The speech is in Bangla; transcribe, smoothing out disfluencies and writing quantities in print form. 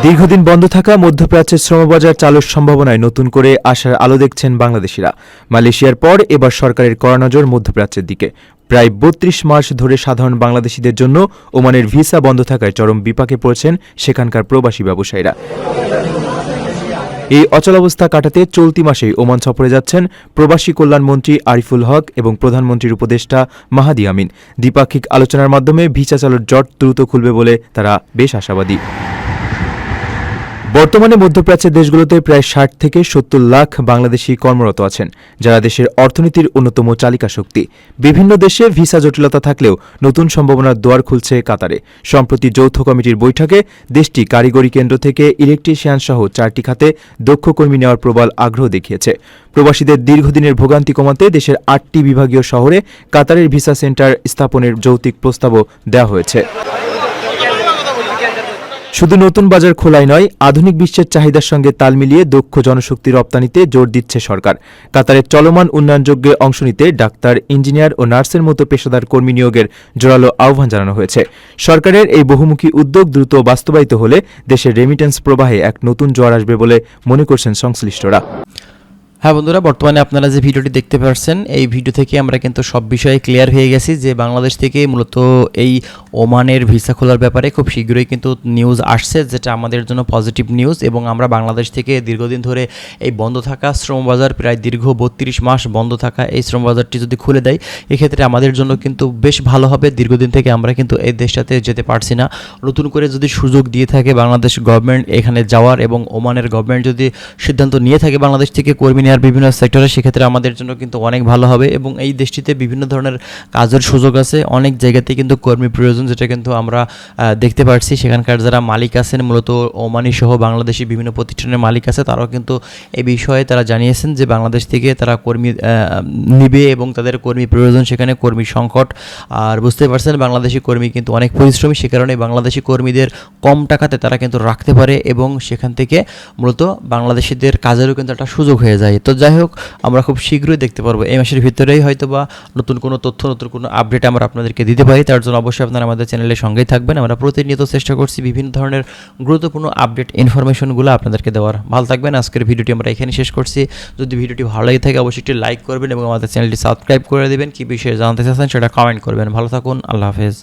দীর্ঘদিন বন্ধ থাকা মধ্যপ্রাচ্যের শ্রমবাজার চালুর সম্ভাবনায় নতুন করে আশার আলো দেখছেন বাংলাদেশিরা। মালয়েশিয়ার পর এবার সরকারের কড়া নজর মধ্যপ্রাচ্যের দিকে। প্রায় ৩২ মাস ধরে সাধারণ বাংলাদেশিদের জন্য ওমানের ভিসা বন্ধ থাকায় চরম বিপাকে পড়েছেন সেখানকার প্রবাসী ব্যবসায়ীরা। এই অচলাবস্থা কাটাতে চলতি মাসেই ওমান সফরে যাচ্ছেন প্রবাসী কল্যাণমন্ত্রী আরিফুল হক এবং প্রধানমন্ত্রীর উপদেষ্টা মাহাদি আমিন। দ্বিপাক্ষিক আলোচনার মাধ্যমে ভিসা চালুর জট দ্রুত খুলবে বলে তারা বেশ আশাবাদী। বর্তমানে মধ্যপ্রাচ্যের দেশগুলোতে প্রায় ৬০ থেকে ৭০ লাখ বাংলাদেশি কর্মরত আছেন, যারা দেশের অর্থনীতির অন্যতম চালিকা শক্তি। বিভিন্ন দেশে ভিসা জটিলতা থাকলেও নতুন সম্ভাবনার দুয়ার খুলছে কাতারে। সম্প্রতি যৌথ কমিটির বৈঠকে দেশটি কারিগরি কেন্দ্র থেকে ইলেকট্রিশিয়ান সহ ৪টি খাতে দক্ষ কর্মী নেওয়ার প্রবল আগ্রহ দেখিয়েছে। প্রবাসীদের দীর্ঘদিনের ভোগান্তি কমাতে দেশের ৮টি বিভাগীয় শহরে কাতারের ভিসা সেন্টার স্থাপনের যৌক্তিক প্রস্তাবও দেওয়া হয়েছে। শুধু নতুন বাজার খোলাই নয়, আধুনিক বিশ্বের চাহিদার সঙ্গে তাল মিলিয়ে দক্ষ জনশক্তি রপ্তানিতে জোর দিচ্ছে সরকার। কাতারের চলমান উন্নয়নযজ্ঞে অংশ নিতে ডাক্তার, ইঞ্জিনিয়ার ও নার্সের মতো পেশাদার কর্মী নিয়োগের জোরালো আহ্বান জানানো হয়েছে। সরকারের এই বহুমুখী উদ্যোগ দ্রুত বাস্তবায়িত হলে দেশের রেমিটেন্স প্রবাহে এক নতুন জোয়ার আসবে বলে মনে করছেন সংশ্লিষ্টরা। হ্যাঁ বন্ধুরা, বর্তমানে আপনারা যে ভিডিওটি দেখতে পাচ্ছেন, এই ভিডিও থেকে আমরা কিন্তু সব বিষয়ে ক্লিয়ার হয়ে গেছি যে বাংলাদেশ থেকে মূলত এই ওমানের ভিসা খোলার ব্যাপারে খুব শীঘ্রই কিন্তু নিউজ আসছে, যেটা আমাদের জন্য পজিটিভ নিউজ। এবং আমরা বাংলাদেশ থেকে দীর্ঘদিন ধরে এই বন্ধ থাকা শ্রমবাজার, প্রায় দীর্ঘ ৩২ মাস বন্ধ থাকা এই শ্রমবাজারটি যদি খুলে দেয়, এক্ষেত্রে আমাদের জন্য কিন্তু বেশ ভালো হবে। দীর্ঘদিন থেকে আমরা কিন্তু এই দেশটাতে যেতে পারছি না। নতুন করে যদি সুযোগ দিয়ে থাকে বাংলাদেশ গভর্নমেন্ট এখানে যাওয়ার, এবং ওমানের গভর্নমেন্ট যদি সিদ্ধান্ত নিয়ে থাকে বাংলাদেশ থেকে কর্মী আর বিভিন্ন সেক্টরে, সেক্ষেত্রে আমাদের জন্য কিন্তু অনেক ভালো হবে। এবং এই দেশটিতে বিভিন্ন ধরনের কাজের সুযোগ আছে, অনেক জায়গাতেই কিন্তু কর্মী প্রয়োজন, যেটা কিন্তু আমরা দেখতে পাচ্ছি। সেখানকার যারা মালিক আছেন, মূলত ওমানি সহ বাংলাদেশি বিভিন্ন প্রতিষ্ঠানের মালিক আছে, তারাও কিন্তু এই বিষয়ে তারা জানিয়েছেন যে বাংলাদেশ থেকে তারা কর্মী নিবে এবং তাদের কর্মী প্রয়োজন, সেখানে কর্মী সংকট। আর বুঝতে পারছেন বাংলাদেশি কর্মী কিন্তু অনেক পরিশ্রমী, সে কারণে বাংলাদেশি কর্মীদের কম টাকাতে তারা কিন্তু রাখতে পারে এবং সেখান থেকে মূলত বাংলাদেশিদের কাজেরও কিন্তু একটা সুযোগ হয়ে যায়। তো যাই হোক, আমরা খুব শীঘ্রই দেখতে পারবো, এই মাসের ভিতরেই হয়তো বা নতুন কোনো তথ্য, নতুন কোনো আপডেট আমরা আপনাদেরকে দিতে পারি। তার জন্য অবশ্যই আপনারা আমাদের চ্যানেলের সঙ্গেই থাকবেন। আমরা প্রতিনিয়ত চেষ্টা করছি বিভিন্ন ধরনের গুরুত্বপূর্ণ আপডেট ইনফরমেশনগুলো আপনাদেরকে দেওয়ার। ভালো থাকবেন। আজকের ভিডিওটি আমরা এখানে শেষ করছি। যদি ভিডিওটি ভালো লাগে থাকে অবশ্যই একটি লাইক করবেন এবং আমাদের চ্যানেলটি সাবস্ক্রাইব করে দেবেন। কী বিষয়ে জানতে চাচ্ছেন সেটা কমেন্ট করবেন। ভালো থাকুন। আল্লাহ হাফেজ।